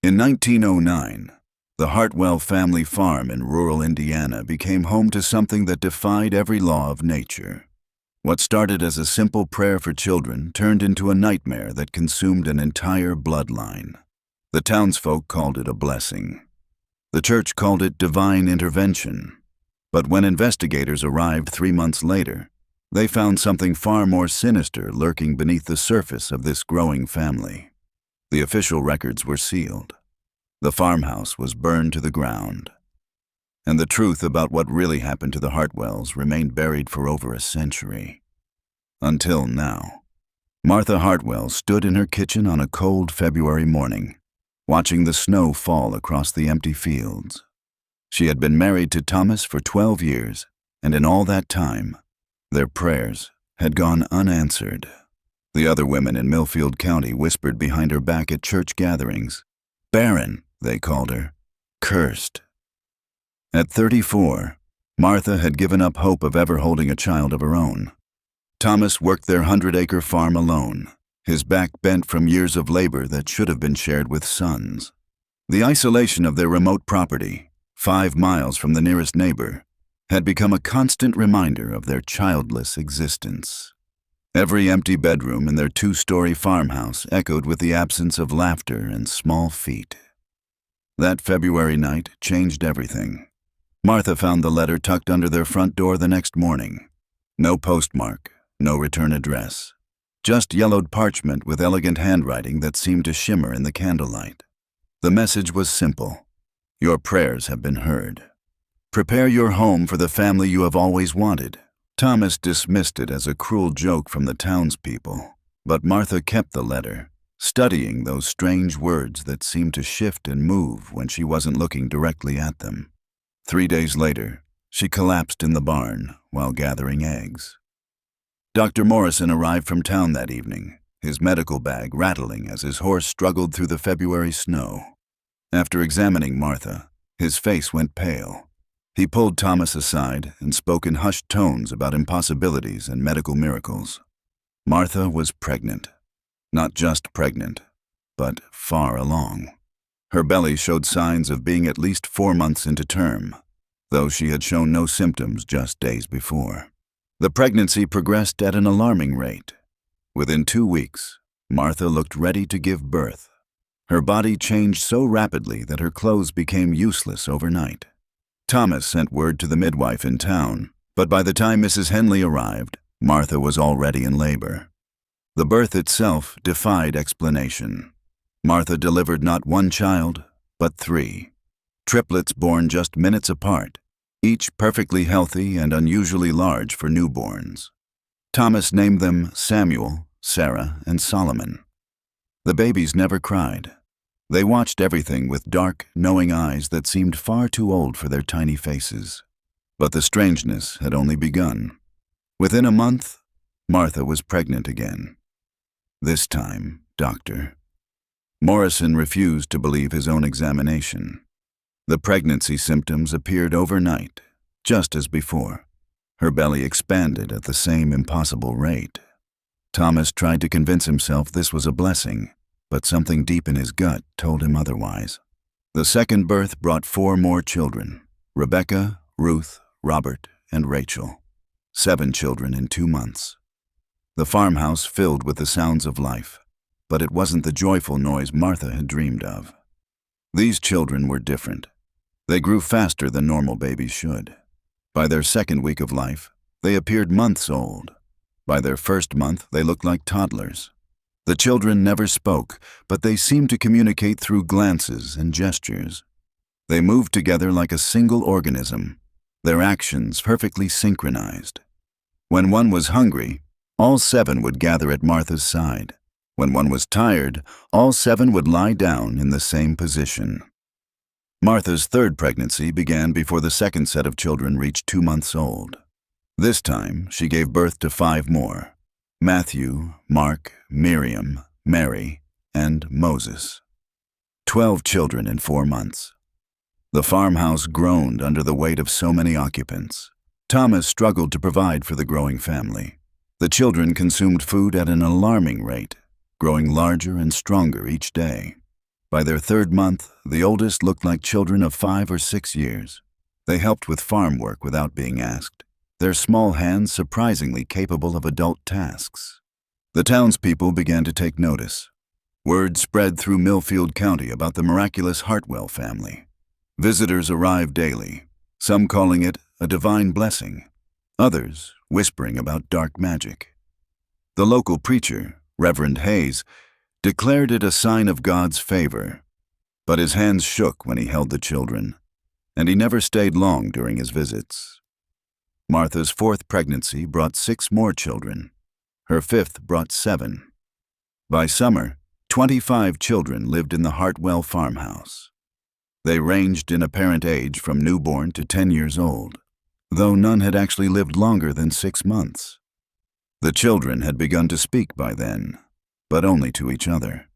In 1909, the Hartwell family farm in rural Indiana became home to something that defied every law of nature. What started as a simple prayer for children turned into a nightmare that consumed an entire bloodline. The townsfolk called it a blessing. The church called it divine intervention. But when investigators arrived 3 months later, they found something far more sinister lurking beneath the surface of this growing family. The official records were sealed. The farmhouse was burned to the ground. And the truth about what really happened to the Hartwells remained buried for over a century. Until now. Martha Hartwell stood in her kitchen on a cold February morning, watching the snow fall across the empty fields. She had been married to Thomas for 12 years, and in all that time, their prayers had gone unanswered. The other women in Millfield County whispered behind her back at church gatherings. Barren, they called her. Cursed. At 34, Martha had given up hope of ever holding a child of her own. Thomas worked their 100-acre farm alone, his back bent from years of labor that should have been shared with sons. The isolation of their remote property, 5 miles from the nearest neighbor, had become a constant reminder of their childless existence. Every empty bedroom in their 2-story farmhouse echoed with the absence of laughter and small feet. That February night changed everything. Martha found the letter tucked under their front door the next morning. No postmark, no return address. Just yellowed parchment with elegant handwriting that seemed to shimmer in the candlelight. The message was simple. Your prayers have been heard. Prepare your home for the family you have always wanted. Thomas dismissed it as a cruel joke from the townspeople, but Martha kept the letter, studying those strange words that seemed to shift and move when she wasn't looking directly at them. 3 days later, she collapsed in the barn while gathering eggs. Dr. Morrison arrived from town that evening, his medical bag rattling as his horse struggled through the February snow. After examining Martha, his face went pale. He pulled Thomas aside and spoke in hushed tones about impossibilities and medical miracles. Martha was pregnant. Not just pregnant, but far along. Her belly showed signs of being at least 4 months into term, though she had shown no symptoms just days before. The pregnancy progressed at an alarming rate. Within 2 weeks, Martha looked ready to give birth. Her body changed so rapidly that her clothes became useless overnight. Thomas sent word to the midwife in town, but by the time Mrs. Henley arrived, Martha was already in labor. The birth itself defied explanation. Martha delivered not 1 child, but 3. Triplets born just minutes apart, each perfectly healthy and unusually large for newborns. Thomas named them Samuel, Sarah, and Solomon. The babies never cried. They watched everything with dark, knowing eyes that seemed far too old for their tiny faces. But the strangeness had only begun. Within a month, Martha was pregnant again. This time, doctor. Morrison refused to believe his own examination. The pregnancy symptoms appeared overnight, just as before. Her belly expanded at the same impossible rate. Thomas tried to convince himself this was a blessing, but something deep in his gut told him otherwise. The second birth brought 4 more children: Rebecca, Ruth, Robert, and Rachel. 7 children in 2 months. The farmhouse filled with the sounds of life, but it wasn't the joyful noise Martha had dreamed of. These children were different. They grew faster than normal babies should. By their 2nd week of life, they appeared months old. By their 1st month, they looked like toddlers. The children never spoke, but they seemed to communicate through glances and gestures. They moved together like a single organism, their actions perfectly synchronized. When one was hungry, all 7 would gather at Martha's side. When one was tired, all 7 would lie down in the same position. Martha's 3rd pregnancy began before the 2nd set of children reached 2 months old. This time, she gave birth to 5 more: Matthew, Mark, Miriam, Mary, and Moses. 12 children in 4 months. The farmhouse groaned under the weight of so many occupants. Thomas struggled to provide for the growing family. The children consumed food at an alarming rate, growing larger and stronger each day. By their third month, the oldest looked like children of 5 or 6 years. They helped with farm work without being asked, their small hands surprisingly capable of adult tasks. The townspeople began to take notice. Word spread through Millfield County about the miraculous Hartwell family. Visitors arrived daily, some calling it a divine blessing, others whispering about dark magic. The local preacher, Reverend Hayes, declared it a sign of God's favor, but his hands shook when he held the children, and he never stayed long during his visits. Martha's fourth pregnancy brought 6 more children. Her fifth brought 7. By summer, 25 children lived in the Hartwell farmhouse. They ranged in apparent age from newborn to 10 years old, though none had actually lived longer than 6 months. The children had begun to speak by then, but only to each other.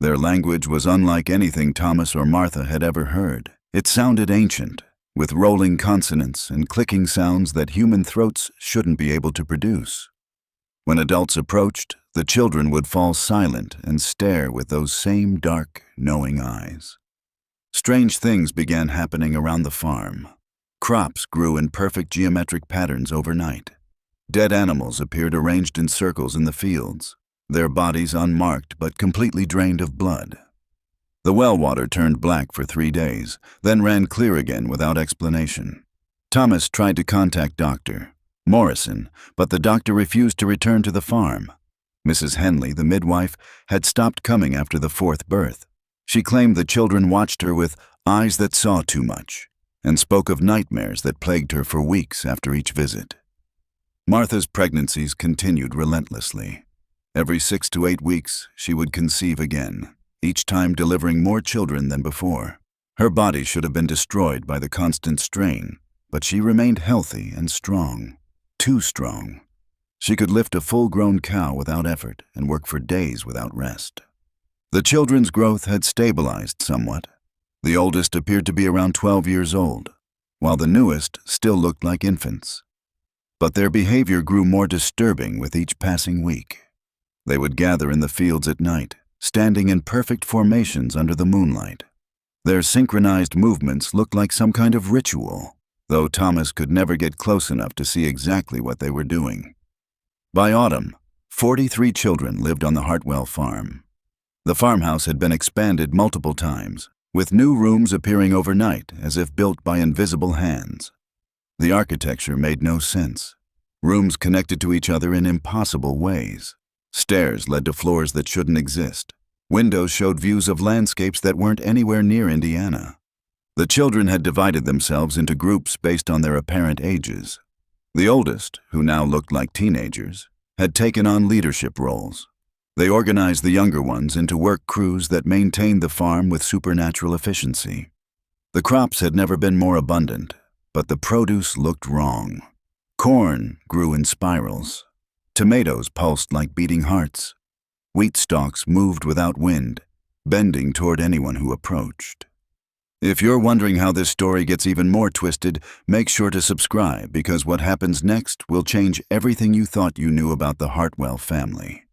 Their language was unlike anything Thomas or Martha had ever heard. It sounded ancient, with rolling consonants and clicking sounds that human throats shouldn't be able to produce. When adults approached, the children would fall silent and stare with those same dark, knowing eyes. Strange things began happening around the farm. Crops grew in perfect geometric patterns overnight. Dead animals appeared arranged in circles in the fields, their bodies unmarked but completely drained of blood. The well water turned black for 3 days, then ran clear again without explanation. Thomas tried to contact Dr. Morrison, but the doctor refused to return to the farm. Mrs. Henley, the midwife, had stopped coming after the 4th birth. She claimed the children watched her with eyes that saw too much, and spoke of nightmares that plagued her for weeks after each visit. Martha's pregnancies continued relentlessly. Every 6 to 8 weeks, she would conceive again, each time delivering more children than before. Her body should have been destroyed by the constant strain, but she remained healthy and strong. Too strong. She could lift a full-grown cow without effort and work for days without rest. The children's growth had stabilized somewhat. The oldest appeared to be around 12 years old, while the newest still looked like infants. But their behavior grew more disturbing with each passing week. They would gather in the fields at night, standing in perfect formations under the moonlight. Their synchronized movements looked like some kind of ritual, though Thomas could never get close enough to see exactly what they were doing. By autumn, 43 children lived on the Hartwell farm. The farmhouse had been expanded multiple times, with new rooms appearing overnight as if built by invisible hands. The architecture made no sense. Rooms connected to each other in impossible ways. Stairs led to floors that shouldn't exist. Windows showed views of landscapes that weren't anywhere near Indiana. The children had divided themselves into groups based on their apparent ages. The oldest, who now looked like teenagers, had taken on leadership roles. They organized the younger ones into work crews that maintained the farm with supernatural efficiency. The crops had never been more abundant, but the produce looked wrong. Corn grew in spirals. Tomatoes pulsed like beating hearts. Wheat stalks moved without wind, bending toward anyone who approached. If you're wondering how this story gets even more twisted, make sure to subscribe, because what happens next will change everything you thought you knew about the Hartwell family.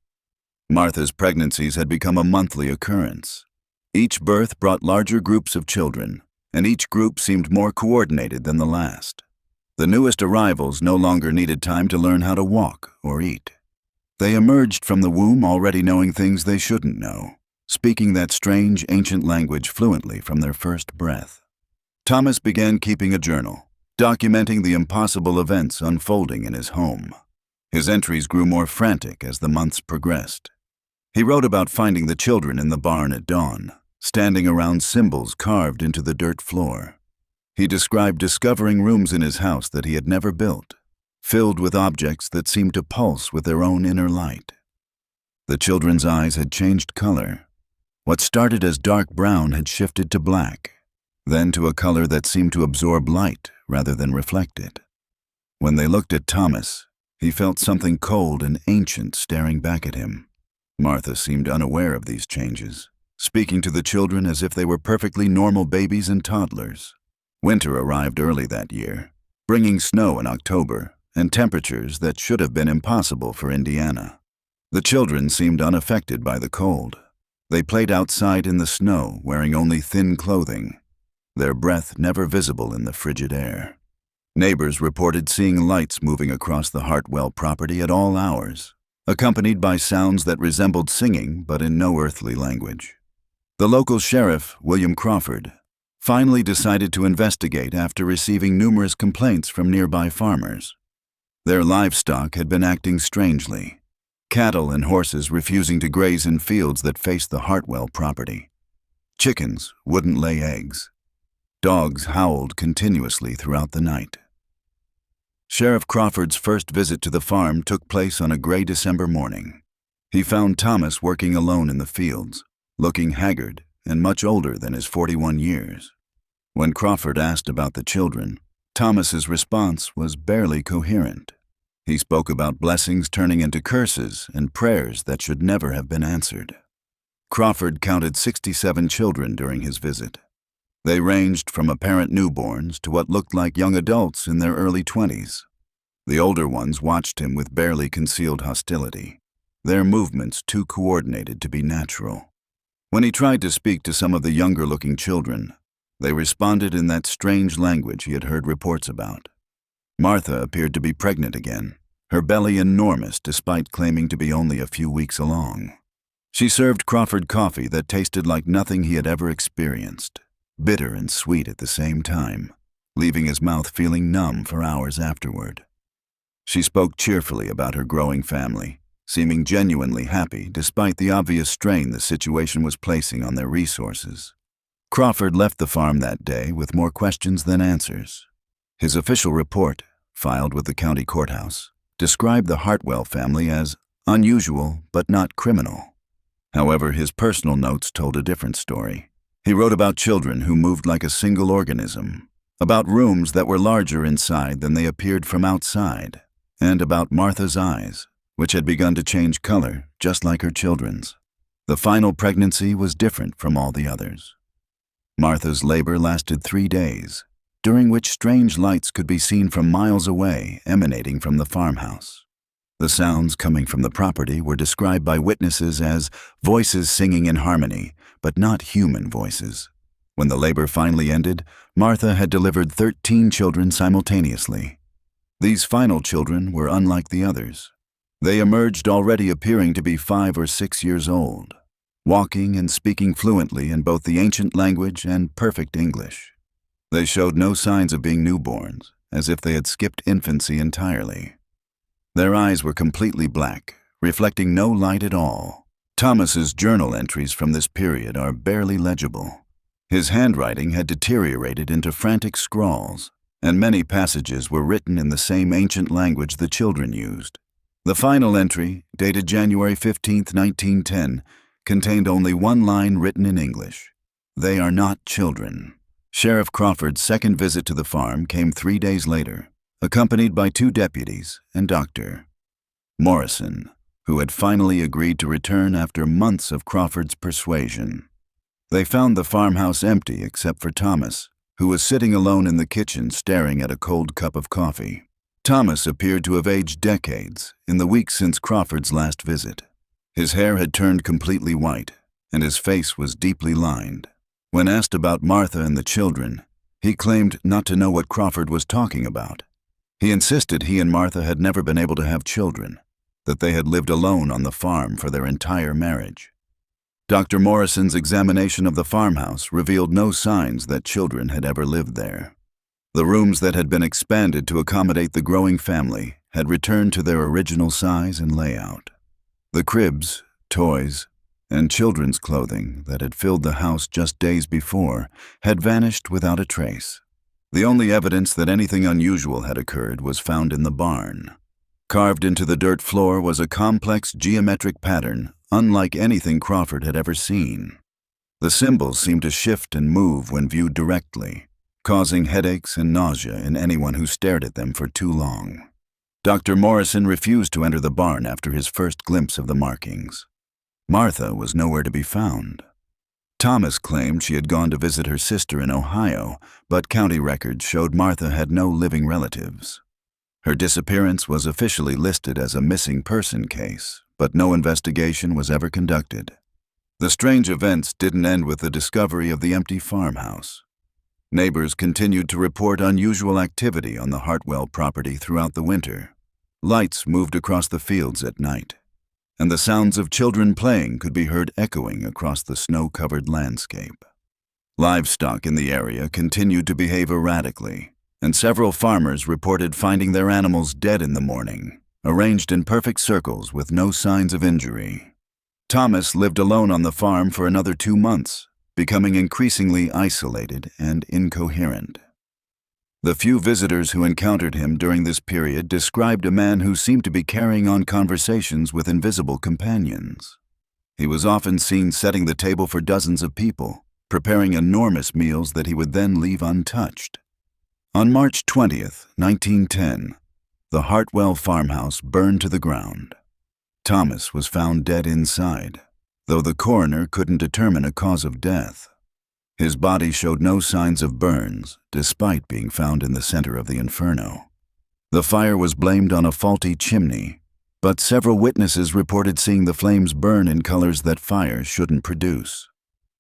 Martha's pregnancies had become a monthly occurrence. Each birth brought larger groups of children, and each group seemed more coordinated than the last. The newest arrivals no longer needed time to learn how to walk or eat. They emerged from the womb already knowing things they shouldn't know, speaking that strange ancient language fluently from their first breath. Thomas began keeping a journal, documenting the impossible events unfolding in his home. His entries grew more frantic as the months progressed. He wrote about finding the children in the barn at dawn, standing around symbols carved into the dirt floor. He described discovering rooms in his house that he had never built, filled with objects that seemed to pulse with their own inner light. The children's eyes had changed color. What started as dark brown had shifted to black, then to a color that seemed to absorb light rather than reflect it. When they looked at Thomas, he felt something cold and ancient staring back at him. Martha seemed unaware of these changes, speaking to the children as if they were perfectly normal babies and toddlers. Winter arrived early that year, bringing snow in October and temperatures that should have been impossible for Indiana. The children seemed unaffected by the cold. They played outside in the snow, wearing only thin clothing, their breath never visible in the frigid air. Neighbors reported seeing lights moving across the Hartwell property at all hours, accompanied by sounds that resembled singing but in no earthly language. The local sheriff, William Crawford, finally decided to investigate after receiving numerous complaints from nearby farmers. Their livestock had been acting strangely, cattle and horses refusing to graze in fields that faced the Hartwell property. Chickens wouldn't lay eggs. Dogs howled continuously throughout the night. Sheriff Crawford's first visit to the farm took place on a gray December morning. He found Thomas working alone in the fields, looking haggard and much older than his 41 years. When Crawford asked about the children, Thomas's response was barely coherent. He spoke about blessings turning into curses and prayers that should never have been answered. Crawford counted 67 children during his visit. They ranged from apparent newborns to what looked like young adults in their early 20s. The older ones watched him with barely concealed hostility, their movements too coordinated to be natural. When he tried to speak to some of the younger-looking children, they responded in that strange language he had heard reports about. Martha appeared to be pregnant again, her belly enormous despite claiming to be only a few weeks along. She served Crawford coffee that tasted like nothing he had ever experienced, bitter and sweet at the same time, leaving his mouth feeling numb for hours afterward. She spoke cheerfully about her growing family, seeming genuinely happy despite the obvious strain the situation was placing on their resources. Crawford left the farm that day with more questions than answers. His official report, filed with the county courthouse, described the Hartwell family as unusual but not criminal. However, his personal notes told a different story. He wrote about children who moved like a single organism, about rooms that were larger inside than they appeared from outside, and about Martha's eyes, which had begun to change color just like her children's. The final pregnancy was different from all the others. Martha's labor lasted 3 days, during which strange lights could be seen from miles away emanating from the farmhouse. The sounds coming from the property were described by witnesses as voices singing in harmony, but not human voices. When the labor finally ended, Martha had delivered 13 children simultaneously. These final children were unlike the others. They emerged already appearing to be 5 or 6 years old, walking and speaking fluently in both the ancient language and perfect English. They showed no signs of being newborns, as if they had skipped infancy entirely. Their eyes were completely black, reflecting no light at all. Thomas's journal entries from this period are barely legible. His handwriting had deteriorated into frantic scrawls, and many passages were written in the same ancient language the children used. The final entry, dated January 15, 1910, contained only one line written in English. "They are not children." Sheriff Crawford's second visit to the farm came 3 days later, accompanied by 2 deputies and Dr. Morrison, who had finally agreed to return after months of Crawford's persuasion. They found the farmhouse empty except for Thomas, who was sitting alone in the kitchen staring at a cold cup of coffee. Thomas appeared to have aged decades in the weeks since Crawford's last visit. His hair had turned completely white, and his face was deeply lined. When asked about Martha and the children, he claimed not to know what Crawford was talking about. He insisted he and Martha had never been able to have children, that they had lived alone on the farm for their entire marriage. Dr. Morrison's examination of the farmhouse revealed no signs that children had ever lived there. The rooms that had been expanded to accommodate the growing family had returned to their original size and layout. The cribs, toys, and children's clothing that had filled the house just days before had vanished without a trace. The only evidence that anything unusual had occurred was found in the barn. Carved into the dirt floor was a complex geometric pattern unlike anything Crawford had ever seen. The symbols seemed to shift and move when viewed directly, causing headaches and nausea in anyone who stared at them for too long. Dr. Morrison refused to enter the barn after his first glimpse of the markings. Martha was nowhere to be found. Thomas claimed she had gone to visit her sister in Ohio, but county records showed Martha had no living relatives. Her disappearance was officially listed as a missing person case, but no investigation was ever conducted. The strange events didn't end with the discovery of the empty farmhouse. Neighbors continued to report unusual activity on the Hartwell property throughout the winter. Lights moved across the fields at night, and the sounds of children playing could be heard echoing across the snow-covered landscape. Livestock in the area continued to behave erratically, and several farmers reported finding their animals dead in the morning, arranged in perfect circles with no signs of injury. Thomas lived alone on the farm for another 2 months, becoming increasingly isolated and incoherent. The few visitors who encountered him during this period described a man who seemed to be carrying on conversations with invisible companions. He was often seen setting the table for dozens of people, preparing enormous meals that he would then leave untouched. On March 20th, 1910, the Hartwell farmhouse burned to the ground. Thomas was found dead inside, though the coroner couldn't determine a cause of death. His body showed no signs of burns, despite being found in the center of the inferno. The fire was blamed on a faulty chimney, but several witnesses reported seeing the flames burn in colors that fire shouldn't produce.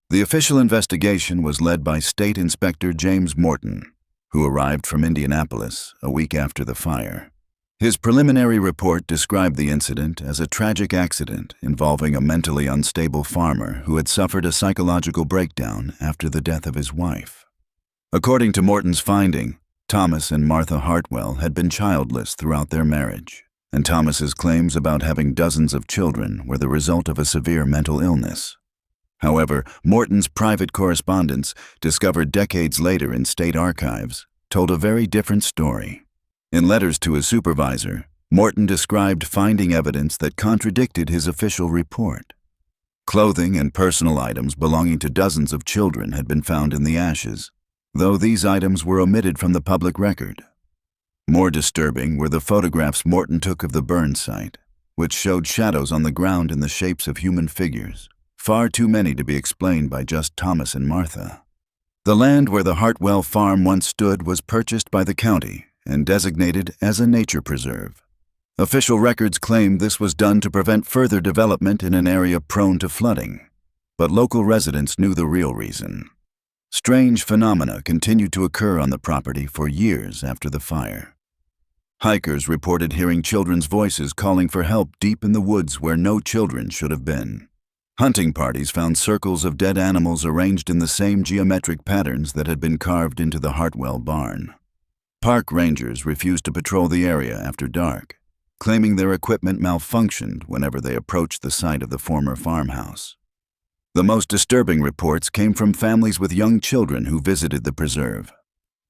The official investigation was led by State Inspector James Morton, who arrived from Indianapolis a week after the fire. His preliminary report described the incident as a tragic accident involving a mentally unstable farmer who had suffered a psychological breakdown after the death of his wife. According to Morton's finding, Thomas and Martha Hartwell had been childless throughout their marriage, and Thomas's claims about having dozens of children were the result of a severe mental illness. However, Morton's private correspondence, discovered decades later in state archives, told a very different story. In letters to his supervisor, Morton described finding evidence that contradicted his official report. Clothing and personal items belonging to dozens of children had been found in the ashes, though these items were omitted from the public record. More disturbing were the photographs Morton took of the burn site, which showed shadows on the ground in the shapes of human figures, far too many to be explained by just Thomas and Martha. The land where the Hartwell farm once stood was purchased by the county and designated as a nature preserve. Official records claimed this was done to prevent further development in an area prone to flooding, but local residents knew the real reason. Strange phenomena continued to occur on the property for years after the fire. Hikers reported hearing children's voices calling for help deep in the woods where no children should have been. Hunting parties found circles of dead animals arranged in the same geometric patterns that had been carved into the Hartwell barn. Park rangers refused to patrol the area after dark, claiming their equipment malfunctioned whenever they approached the site of the former farmhouse. The most disturbing reports came from families with young children who visited the preserve.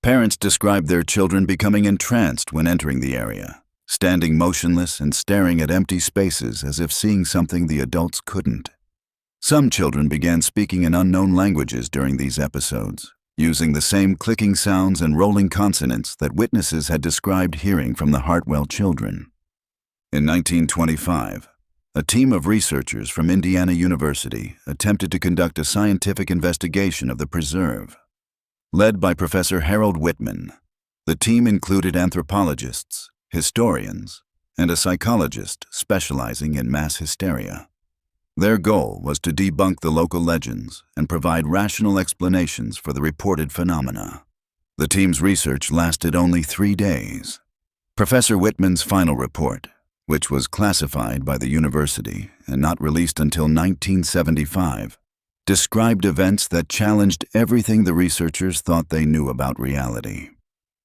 Parents described their children becoming entranced when entering the area, standing motionless and staring at empty spaces as if seeing something the adults couldn't. Some children began speaking in unknown languages during these episodes, using the same clicking sounds and rolling consonants that witnesses had described hearing from the Hartwell children. In 1925, a team of researchers from Indiana University attempted to conduct a scientific investigation of the preserve. Led by Professor Harold Whitman, the team included anthropologists, historians, and a psychologist specializing in mass hysteria. Their goal was to debunk the local legends and provide rational explanations for the reported phenomena. The team's research lasted only 3 days. Professor Whitman's final report, which was classified by the university and not released until 1975, described events that challenged everything the researchers thought they knew about reality.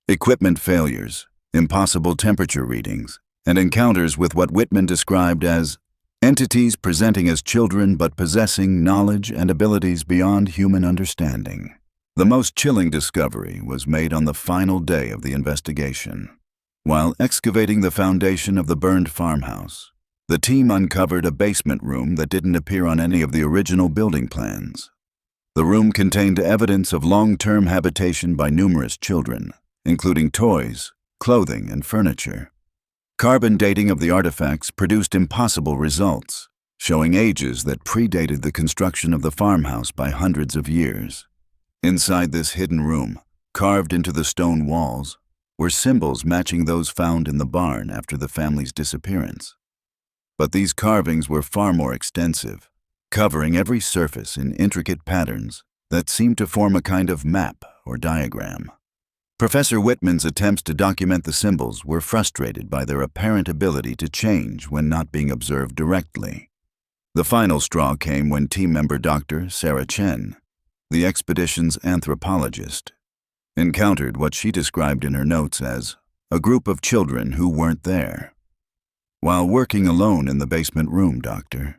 Equipment failures, impossible temperature readings, and encounters with what Whitman described as entities presenting as children but possessing knowledge and abilities beyond human understanding. The most chilling discovery was made on the final day of the investigation. While excavating the foundation of the burned farmhouse, the team uncovered a basement room that didn't appear on any of the original building plans. The room contained evidence of long-term habitation by numerous children, including toys, clothing, and furniture. Carbon dating of the artifacts produced impossible results, showing ages that predated the construction of the farmhouse by hundreds of years. Inside this hidden room, carved into the stone walls, were symbols matching those found in the barn after the family's disappearance. But these carvings were far more extensive, covering every surface in intricate patterns that seemed to form a kind of map or diagram. Professor Whitman's attempts to document the symbols were frustrated by their apparent ability to change when not being observed directly. The final straw came when team member Dr. Sarah Chen, the expedition's anthropologist, encountered what she described in her notes as a group of children who weren't there. While working alone in the basement room, Dr.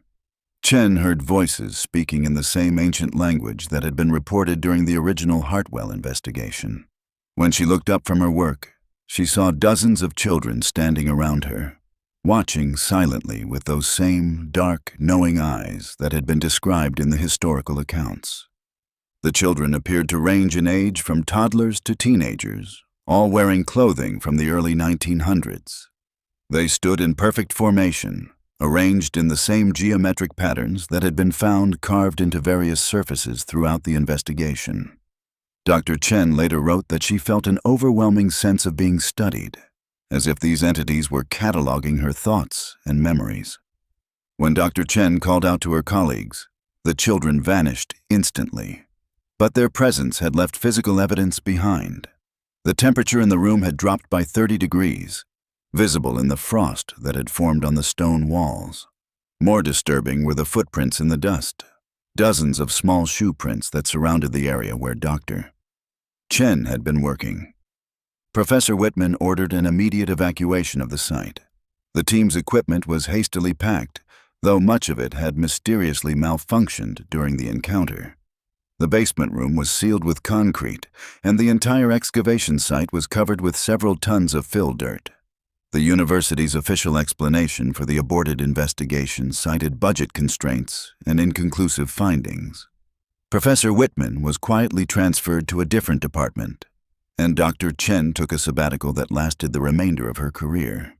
Chen heard voices speaking in the same ancient language that had been reported during the original Hartwell investigation. When she looked up from her work, she saw dozens of children standing around her, watching silently with those same dark, knowing eyes that had been described in the historical accounts. The children appeared to range in age from toddlers to teenagers, all wearing clothing from the early 1900s. They stood in perfect formation, arranged in the same geometric patterns that had been found carved into various surfaces throughout the investigation. Dr. Chen later wrote that she felt an overwhelming sense of being studied, as if these entities were cataloging her thoughts and memories. When Dr. Chen called out to her colleagues, the children vanished instantly, but their presence had left physical evidence behind. The temperature in the room had dropped by 30 degrees, visible in the frost that had formed on the stone walls. More disturbing were the footprints in the dust, dozens of small shoe prints that surrounded the area where Dr. Chen had been working. Professor Whitman ordered an immediate evacuation of the site. The team's equipment was hastily packed, though much of it had mysteriously malfunctioned during the encounter. The basement room was sealed with concrete, and the entire excavation site was covered with several tons of fill dirt. The university's official explanation for the aborted investigation cited budget constraints and inconclusive findings. Professor Whitman was quietly transferred to a different department, and Dr. Chen took a sabbatical that lasted the remainder of her career.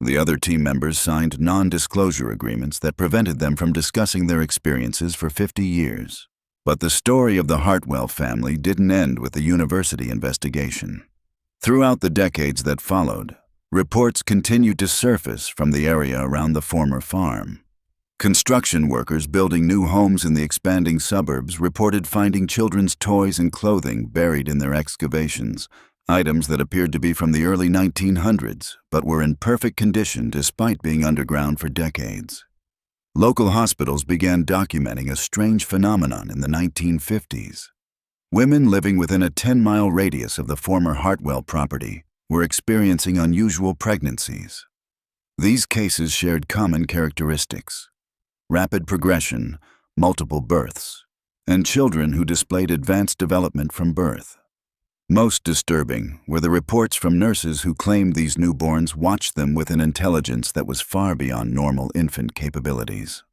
The other team members signed non-disclosure agreements that prevented them from discussing their experiences for 50 years. But the story of the Hartwell family didn't end with the university investigation. Throughout the decades that followed, reports continued to surface from the area around the former farm. Construction workers building new homes in the expanding suburbs reported finding children's toys and clothing buried in their excavations, items that appeared to be from the early 1900s but were in perfect condition despite being underground for decades. Local hospitals began documenting a strange phenomenon in the 1950s. Women living within a 10-mile radius of the former Hartwell property were experiencing unusual pregnancies. These cases shared common characteristics: rapid progression, multiple births, and children who displayed advanced development from birth. Most disturbing were the reports from nurses who claimed these newborns watched them with an intelligence that was far beyond normal infant capabilities.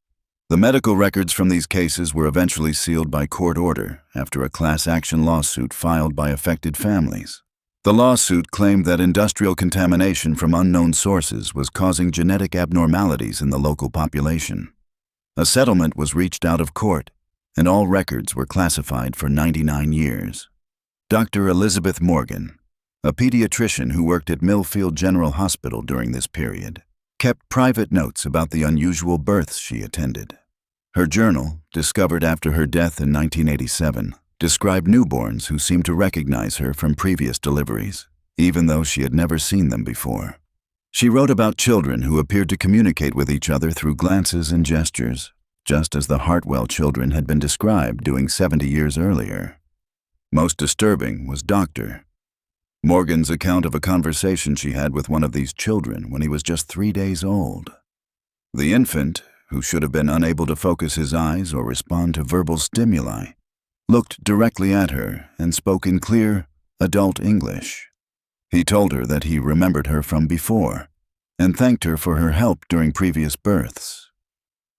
The medical records from these cases were eventually sealed by court order after a class action lawsuit filed by affected families. The lawsuit claimed that industrial contamination from unknown sources was causing genetic abnormalities in the local population. A settlement was reached out of court, and all records were classified for 99 years. Dr. Elizabeth Morgan, a pediatrician who worked at Millfield General Hospital during this period, kept private notes about the unusual births she attended. Her journal, discovered after her death in 1987, described newborns who seemed to recognize her from previous deliveries, even though she had never seen them before. She wrote about children who appeared to communicate with each other through glances and gestures, just as the Hartwell children had been described doing 70 years earlier. Most disturbing was Dr. Morgan's account of a conversation she had with one of these children when he was just 3 days old. The infant, who should have been unable to focus his eyes or respond to verbal stimuli, looked directly at her and spoke in clear, adult English. He told her that he remembered her from before and thanked her for her help during previous births.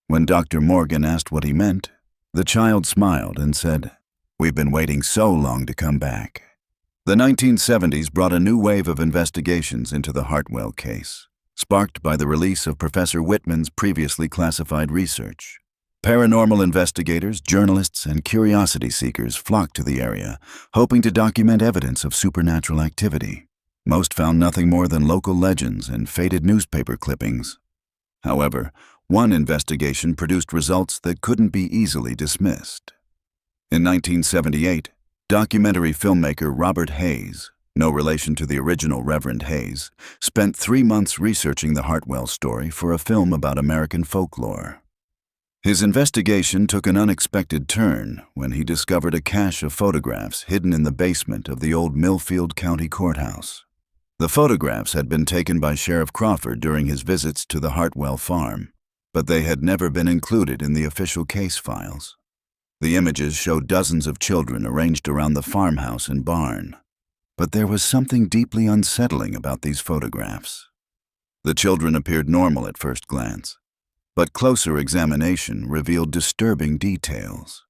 When Dr. Morgan asked what he meant, the child smiled and said, "We've been waiting so long to come back." The 1970s brought a new wave of investigations into the Hartwell case, sparked by the release of Professor Whitman's previously classified research. Paranormal investigators, journalists, and curiosity seekers flocked to the area, hoping to document evidence of supernatural activity. Most found nothing more than local legends and faded newspaper clippings. However, One investigation produced results that couldn't be easily dismissed. In 1978, documentary filmmaker Robert Hayes, no relation to the original Reverend Hayes, spent 3 months researching the Hartwell story for a film about American folklore. His investigation took an unexpected turn when he discovered a cache of photographs hidden in the basement of the old Millfield County Courthouse. The photographs had been taken by Sheriff Crawford during his visits to the Hartwell farm, but they had never been included in the official case files. The images showed dozens of children arranged around the farmhouse and barn. But there was something deeply unsettling about these photographs. The children appeared normal at first glance, but closer examination revealed disturbing details.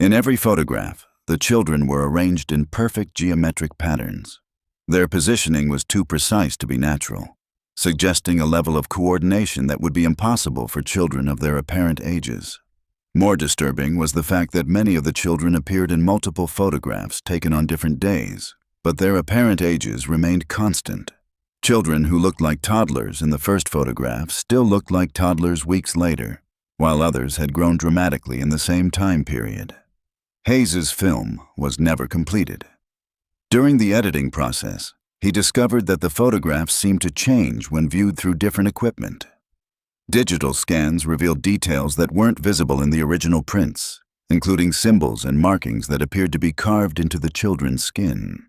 In every photograph, the children were arranged in perfect geometric patterns. Their positioning was too precise to be natural, suggesting a level of coordination that would be impossible for children of their apparent ages. More disturbing was the fact that many of the children appeared in multiple photographs taken on different days, but their apparent ages remained constant. Children who looked like toddlers in the first photograph still looked like toddlers weeks later, while others had grown dramatically in the same time period. Hayes's film was never completed. During the editing process, he discovered that the photographs seemed to change when viewed through different equipment. Digital scans revealed details that weren't visible in the original prints, including symbols and markings that appeared to be carved into the children's skin.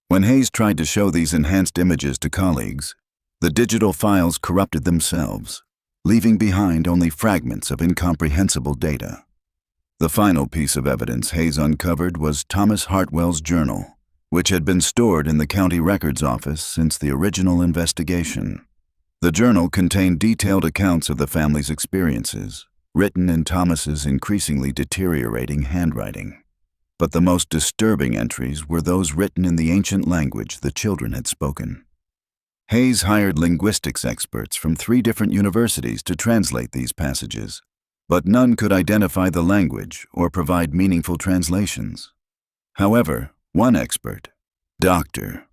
When Hayes tried to show these enhanced images to colleagues, the digital files corrupted themselves, leaving behind only fragments of incomprehensible data. The final piece of evidence Hayes uncovered was Thomas Hartwell's journal, which had been stored in the county records office since the original investigation. The journal contained detailed accounts of the family's experiences, written in Thomas's increasingly deteriorating handwriting. But the most disturbing entries were those written in the ancient language the children had spoken. Hayes hired linguistics experts from 3 different universities to translate these passages, but none could identify the language or provide meaningful translations. However, one expert, Dr.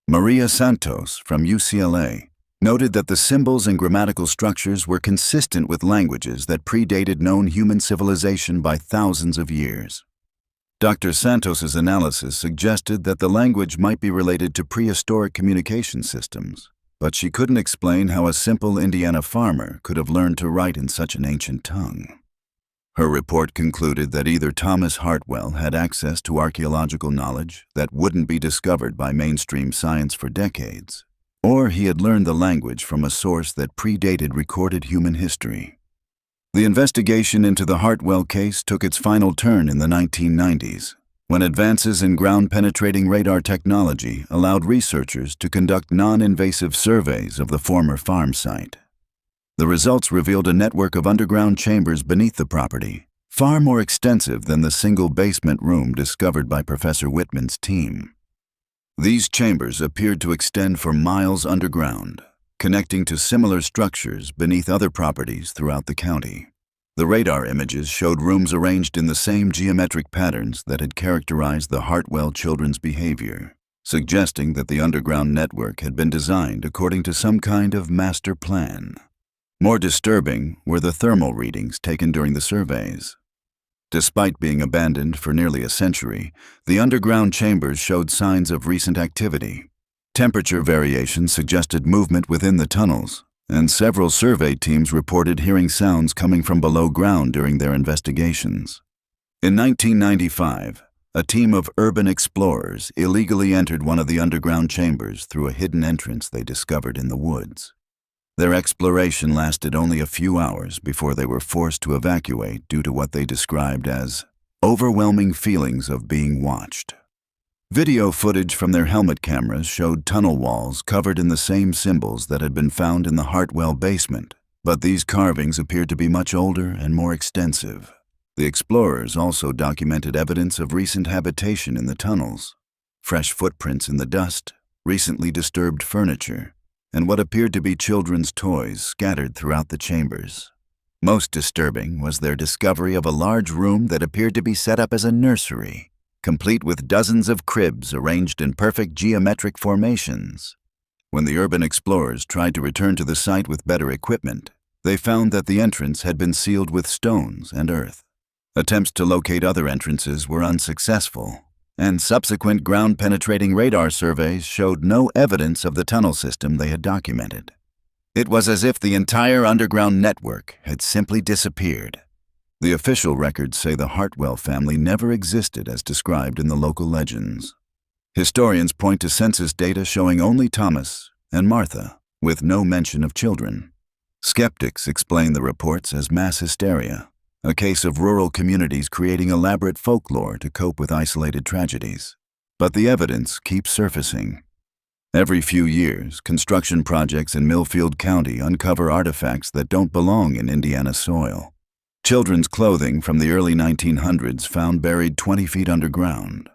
Maria Santos from UCLA, noted that the symbols and grammatical structures were consistent with languages that predated known human civilization by thousands of years. Dr. Santos's analysis suggested that the language might be related to prehistoric communication systems, but she couldn't explain how a simple Indiana farmer could have learned to write in such an ancient tongue. Her report concluded that either Thomas Hartwell had access to archaeological knowledge that wouldn't be discovered by mainstream science for decades, or he had learned the language from a source that predated recorded human history. The investigation into the Hartwell case took its final turn in the 1990s, when advances in ground-penetrating radar technology allowed researchers to conduct non-invasive surveys of the former farm site. The results revealed a network of underground chambers beneath the property, far more extensive than the single basement room discovered by Professor Whitman's team. These chambers appeared to extend for miles underground, connecting to similar structures beneath other properties throughout the county. The radar images showed rooms arranged in the same geometric patterns that had characterized the Hartwell children's behavior, suggesting that the underground network had been designed according to some kind of master plan. More disturbing were the thermal readings taken during the surveys. Despite being abandoned for nearly a century, the underground chambers showed signs of recent activity. Temperature variations suggested movement within the tunnels, and several survey teams reported hearing sounds coming from below ground during their investigations. In 1995, a team of urban explorers illegally entered one of the underground chambers through a hidden entrance they discovered in the woods. Their exploration lasted only a few hours before they were forced to evacuate due to what they described as overwhelming feelings of being watched. Video footage from their helmet cameras showed tunnel walls covered in the same symbols that had been found in the Hartwell basement, but these carvings appeared to be much older and more extensive. The explorers also documented evidence of recent habitation in the tunnels, fresh footprints in the dust, recently disturbed furniture, and what appeared to be children's toys scattered throughout the chambers. Most disturbing was their discovery of a large room that appeared to be set up as a nursery, complete with dozens of cribs arranged in perfect geometric formations. When the urban explorers tried to return to the site with better equipment, They found that the entrance had been sealed with stones and earth. Attempts to locate other entrances were unsuccessful, and subsequent ground-penetrating radar surveys showed no evidence of the tunnel system they had documented. It was as if the entire underground network had simply disappeared. The official records say the Hartwell family never existed as described in the local legends. Historians point to census data showing only Thomas and Martha, with no mention of children. Skeptics explain the reports as mass hysteria, a case of rural communities creating elaborate folklore to cope with isolated tragedies. But the evidence keeps surfacing. Every few years, construction projects in Millfield County uncover artifacts that don't belong in Indiana soil. Children's clothing from the early 1900s found buried 20 feet underground.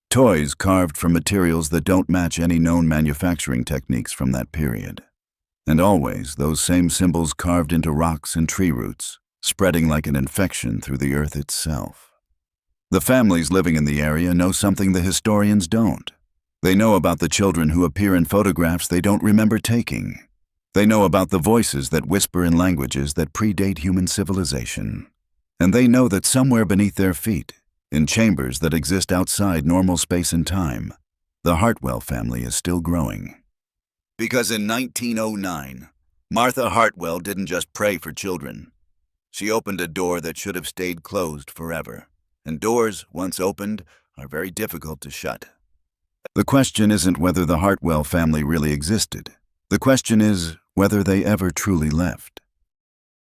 Toys carved from materials that don't match any known manufacturing techniques from that period. And always those same symbols carved into rocks and tree roots, spreading like an infection through the earth itself. The families living in the area know something the historians don't. They know about the children who appear in photographs they don't remember taking. They know about the voices that whisper in languages that predate human civilization. And they know that somewhere beneath their feet, in chambers that exist outside normal space and time, the Hartwell family is still growing. Because in 1909, Martha Hartwell didn't just pray for children. She opened a door that should have stayed closed forever. And doors, once opened, are very difficult to shut. The question isn't whether the Hartwell family really existed. The question is whether they ever truly left.